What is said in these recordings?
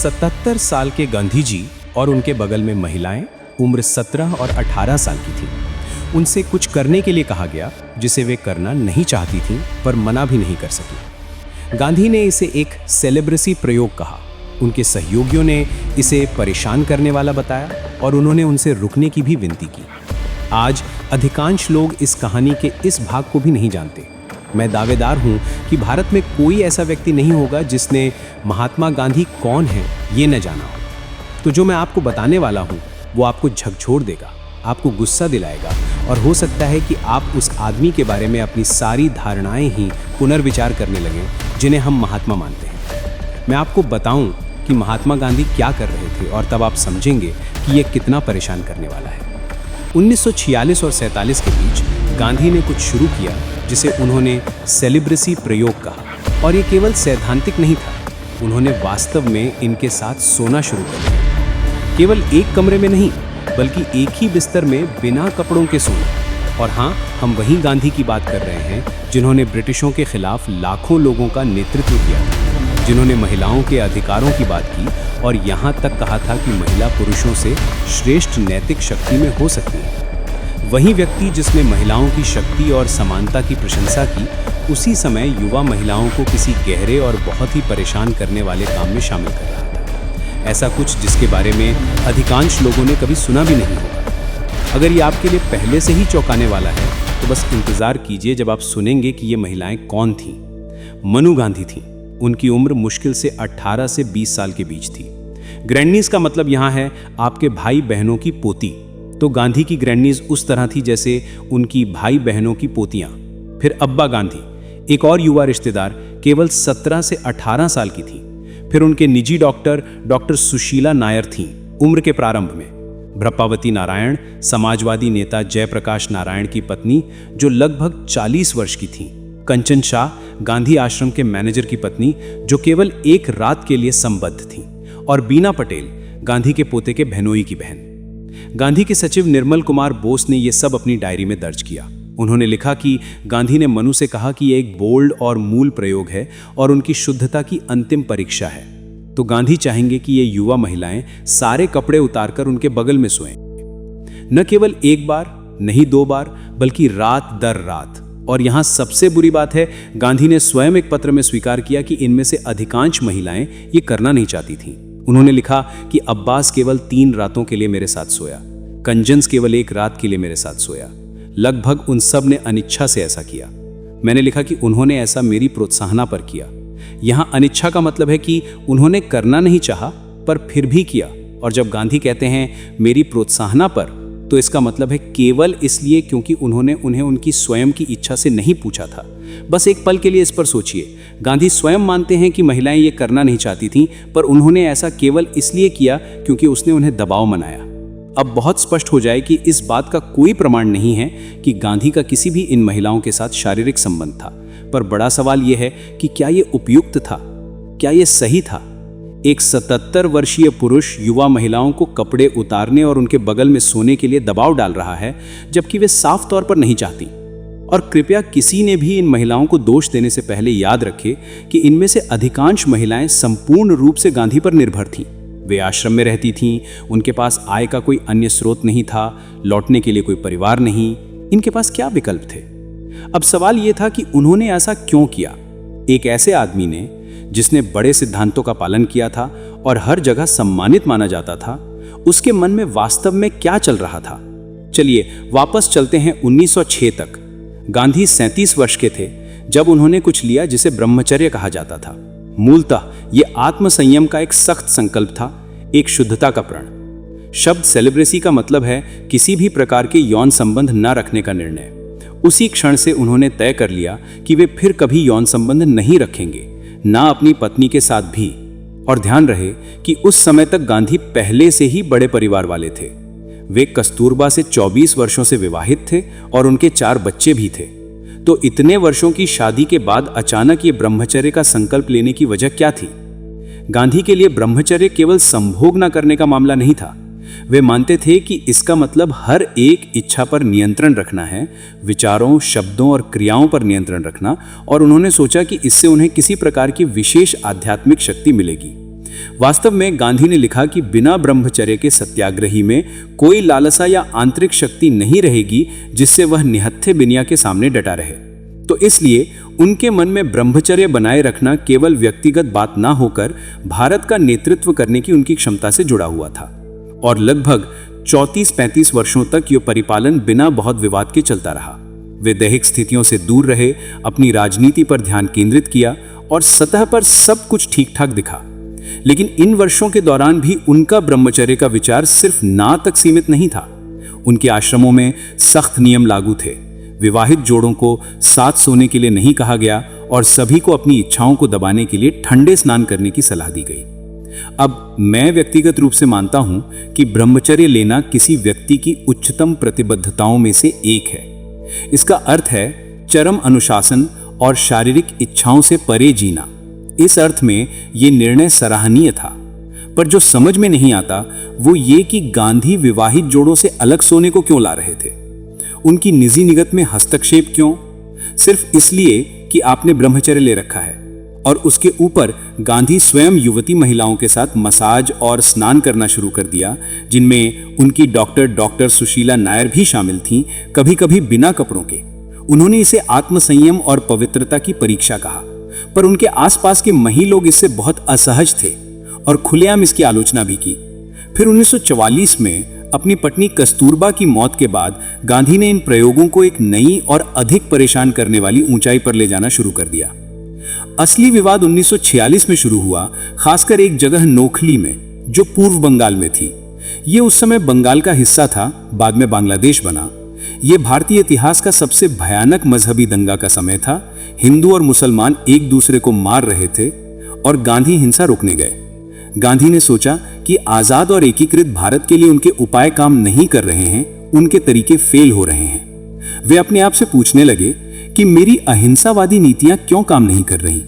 77 साल के गांधी जी और उनके बगल में महिलाएं उम्र 17 और 18 साल की थीं। उनसे कुछ करने के लिए कहा गया जिसे वे करना नहीं चाहती थीं पर मना भी नहीं कर सकी। गांधी ने इसे एक सेलिब्रेसी प्रयोग कहा। उनके सहयोगियों ने इसे परेशान करने वाला बताया और उन्होंने उनसे रुकने की भी विनती की। आज अधिकांश लोग इस कहानी के इस भाग को भी नहीं जानते। मैं दावेदार हूं कि भारत में कोई ऐसा व्यक्ति नहीं होगा जिसने महात्मा गांधी कौन है ये न जाना हो। तो जो मैं आपको बताने वाला हूं वो आपको झकझोर देगा, आपको गुस्सा दिलाएगा और हो सकता है कि आप उस आदमी के बारे में अपनी सारी धारणाएं ही पुनर्विचार करने लगें जिन्हें हम महात्मा मानते हैं। मैं आपको बताऊं कि महात्मा गांधी क्या कर रहे थे और तब आप समझेंगे कि ये कितना परेशान करने वाला है। 1946 और 47 के बीच गांधी ने कुछ शुरू किया जिसे उन्होंने सेलिब्रेसी प्रयोग कहा, और ये केवल सैद्धांतिक नहीं था। उन्होंने वास्तव में इनके साथ सोना शुरू कर दिया। केवल एक कमरे में नहीं बल्कि एक ही बिस्तर में बिना कपड़ों के सोना। और हाँ, हम वही गांधी की बात कर रहे हैं जिन्होंने ब्रिटिशों के खिलाफ लाखों लोगों का नेतृत्व किया था, जिन्होंने महिलाओं के अधिकारों की बात की और यहाँ तक कहा था कि महिला पुरुषों से श्रेष्ठ नैतिक शक्ति में हो सकती है। वही व्यक्ति जिसने महिलाओं की शक्ति और समानता की प्रशंसा की, उसी समय युवा महिलाओं को किसी गहरे और बहुत ही परेशान करने वाले काम में शामिल कर रहा था। ऐसा कुछ जिसके बारे में अधिकांश लोगों ने कभी सुना भी नहीं होगा। अगर ये आपके लिए पहले से ही चौंकाने वाला है तो बस इंतजार कीजिए जब आप सुनेंगे कि ये महिलाएं कौन थीं। मनु गांधी थीं। उनकी उम्र मुश्किल से 18 से 20 साल के बीच थी। ग्रैंडनीज का मतलब यहाँ है आपके भाई बहनों की पोती। तो गांधी की ग्रैंडनीज उस तरह थी जैसे उनकी भाई बहनों की पोतियां। फिर अब्बा गांधी, एक और युवा रिश्तेदार, केवल 17 से 18 साल की थी। फिर उनके निजी डॉक्टर सुशीला नायर थीं, उम्र के प्रारंभ में। भ्रपावती नारायण, समाजवादी नेता जयप्रकाश नारायण की पत्नी, जो लगभग 40 वर्ष की थी। कंचन शाह, गांधी आश्रम के मैनेजर की पत्नी, जो केवल एक रात के लिए संबद्ध थी। और बीना पटेल, गांधी के पोते के बहनोई की बहन। गांधी के सचिव निर्मल कुमार बोस ने यह सब अपनी डायरी में दर्ज किया। उन्होंने लिखा कि गांधी ने मनु से कहा कि यह एक बोल्ड और मूल प्रयोग है और उनकी शुद्धता की अंतिम परीक्षा है। तो गांधी चाहेंगे कि ये युवा महिलाएं सारे कपड़े उतारकर उनके बगल में सोएं। न केवल एक बार, नहीं 2 बार, बल्कि रात दर रात। और यहां सबसे बुरी बात है, गांधी ने स्वयं एक पत्र में स्वीकार किया कि इनमें से अधिकांश महिलाएं ये करना नहीं चाहती थीं। उन्होंने लिखा कि अब्बास केवल 3 रातों के लिए मेरे साथ सोया, कंजन्स केवल 1 रात के लिए मेरे साथ सोया। लगभग उन सब ने अनिच्छा से ऐसा किया। मैंने लिखा कि उन्होंने ऐसा मेरी प्रोत्साहना पर किया। यहाँ अनिच्छा का मतलब है कि उन्होंने करना नहीं चाहा पर फिर भी किया। और जब गांधी कहते हैं मेरी प्रोत्साहना पर, तो इसका मतलब है केवल इसलिए क्योंकि उन्होंने उन्हें उनकी स्वयं की इच्छा से नहीं पूछा था। बस एक पल के लिए इस पर सोचिए। गांधी स्वयं मानते हैं कि महिलाएं ये करना नहीं चाहती थीं, पर उन्होंने ऐसा केवल इसलिए किया क्योंकि उसने उन्हें दबाव बनाया। अब बहुत स्पष्ट हो जाए कि इस बात का कोई प्रमाण नहीं है कि गांधी का किसी भी इन महिलाओं के साथ शारीरिक संबंध था, पर बड़ा सवाल यह है कि क्या ये उपयुक्त था, क्या ये सही था? एक 77 वर्षीय पुरुष युवा महिलाओं को कपड़े उतारने और उनके बगल में सोने के लिए दबाव डाल रहा है, जबकि वे साफ तौर पर नहीं चाहती। और कृपया किसी ने भी इन महिलाओं को दोष देने से पहले याद रखे कि इनमें से अधिकांश महिलाएं संपूर्ण रूप से गांधी पर निर्भर थीं। वे आश्रम में रहती थीं, उनके पास आय का कोई अन्य स्रोत नहीं था, लौटने के लिए कोई परिवार नहीं। इनके पास क्या विकल्प थे? अब सवाल यह था कि उन्होंने ऐसा क्यों किया। एक ऐसे आदमी ने जिसने बड़े सिद्धांतों का पालन किया था और हर जगह सम्मानित माना जाता था, उसके मन में वास्तव में क्या चल रहा था? चलिए वापस चलते हैं 1906 तक। गांधी 37 वर्ष के थे जब उन्होंने कुछ लिया जिसे ब्रह्मचर्य कहा जाता था। मूलतः यह आत्मसंयम का एक सख्त संकल्प था, एक शुद्धता का प्रण। शब्द सेलिब्रेसी का मतलब है किसी भी प्रकार के यौन संबंध न रखने का निर्णय। उसी क्षण से उन्होंने तय कर लिया कि वे फिर कभी यौन संबंध नहीं रखेंगे, ना अपनी पत्नी के साथ भी। और ध्यान रहे कि उस समय तक गांधी पहले से ही बड़े परिवार वाले थे। वे कस्तूरबा से 24 वर्षों से विवाहित थे और उनके 4 बच्चे भी थे। तो इतने वर्षों की शादी के बाद अचानक ये ब्रह्मचर्य का संकल्प लेने की वजह क्या थी? गांधी के लिए ब्रह्मचर्य केवल संभोग न करने का मामला नहीं था। वे मानते थे कि इसका मतलब हर एक इच्छा पर नियंत्रण रखना है, विचारों, शब्दों और क्रियाओं पर नियंत्रण रखना। और उन्होंने सोचा कि इससे उन्हें किसी प्रकार की विशेष आध्यात्मिक शक्ति मिलेगी। वास्तव में गांधी ने लिखा कि बिना ब्रह्मचर्य के सत्याग्रही में कोई लालसा या आंतरिक शक्ति नहीं रहेगी जिससे वह निहत्थे बिनिया के सामने डटा रहे। तो इसलिए उनके मन में ब्रह्मचर्य बनाए रखना केवल व्यक्तिगत बात ना होकर भारत का नेतृत्व करने की उनकी क्षमता से जुड़ा हुआ था। और लगभग 34-35 वर्षों तक यह परिपालन बिना बहुत विवाद के चलता रहा। वे दैहिक स्थितियों से दूर रहे, अपनी राजनीति पर ध्यान केंद्रित किया और सतह पर सब कुछ ठीक ठाक दिखा। लेकिन इन वर्षों के दौरान भी उनका ब्रह्मचर्य का विचार सिर्फ ना तक सीमित नहीं था। उनके आश्रमों में सख्त नियम लागू थे। विवाहित जोड़ों को साथ सोने के लिए नहीं कहा गया और सभी को अपनी इच्छाओं को दबाने के लिए ठंडे स्नान करने की सलाह दी गई। अब मैं व्यक्तिगत रूप से मानता हूं कि ब्रह्मचर्य लेना किसी व्यक्ति की उच्चतम प्रतिबद्धताओं में से एक है। इसका अर्थ है चरम अनुशासन और शारीरिक इच्छाओं से परे जीना। इस अर्थ में यह निर्णय सराहनीय था। पर जो समझ में नहीं आता वो ये कि गांधी विवाहित जोड़ों से अलग सोने को क्यों ला रहे थे। उनकी निजी निगत में हस्तक्षेप क्यों? सिर्फ इसलिए कि आपने ब्रह्मचर्य ले रखा है। और उसके ऊपर गांधी स्वयं युवती महिलाओं के साथ मसाज और स्नान करना शुरू कर दिया, जिनमें उनकी डॉक्टर सुशीला नायर भी शामिल थीं, कभी कभी बिना कपड़ों के। उन्होंने इसे आत्मसंयम और पवित्रता की परीक्षा कहा। पर उनके आसपास के मही लोग इससे बहुत असहज थे और खुलेआम इसकी आलोचना भी की। फिर 1944 में अपनी पत्नी कस्तूरबा की मौत के बाद गांधी ने इन प्रयोगों को एक नई और अधिक परेशान करने वाली ऊंचाई पर ले जाना शुरू कर दिया। असली विवाद 1946 में शुरू हुआ, खासकर एक जगह नोखली में, जो पूर्व बंगाल में थी। यह उस समय बंगाल का हिस्सा था, बाद में बांग्लादेश बना। यह भारतीय इतिहास का सबसे भयानक मजहबी दंगा का समय था। हिंदू और मुसलमान एक दूसरे को मार रहे थे और गांधी हिंसा रोकने गए। गांधी ने सोचा कि आजाद और एकीकृत भारत के लिए उनके उपाय काम नहीं कर रहे हैं, उनके तरीके फेल हो रहे हैं। वे अपने आप से पूछने लगे कि मेरी अहिंसावादी नीतियां क्यों काम नहीं कर रही,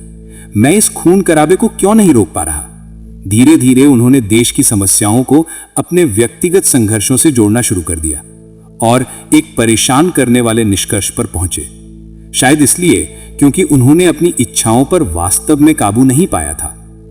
मैं इस खून कराबे को क्यों नहीं रोक पा रहा। धीरे धीरे उन्होंने देश की समस्याओं को अपने व्यक्तिगत संघर्षों से जोड़ना शुरू कर दिया और एक परेशान करने वाले निष्कर्ष पर पहुंचे। शायद इसलिए क्योंकि उन्होंने अपनी इच्छाओं पर वास्तव में काबू नहीं पाया था।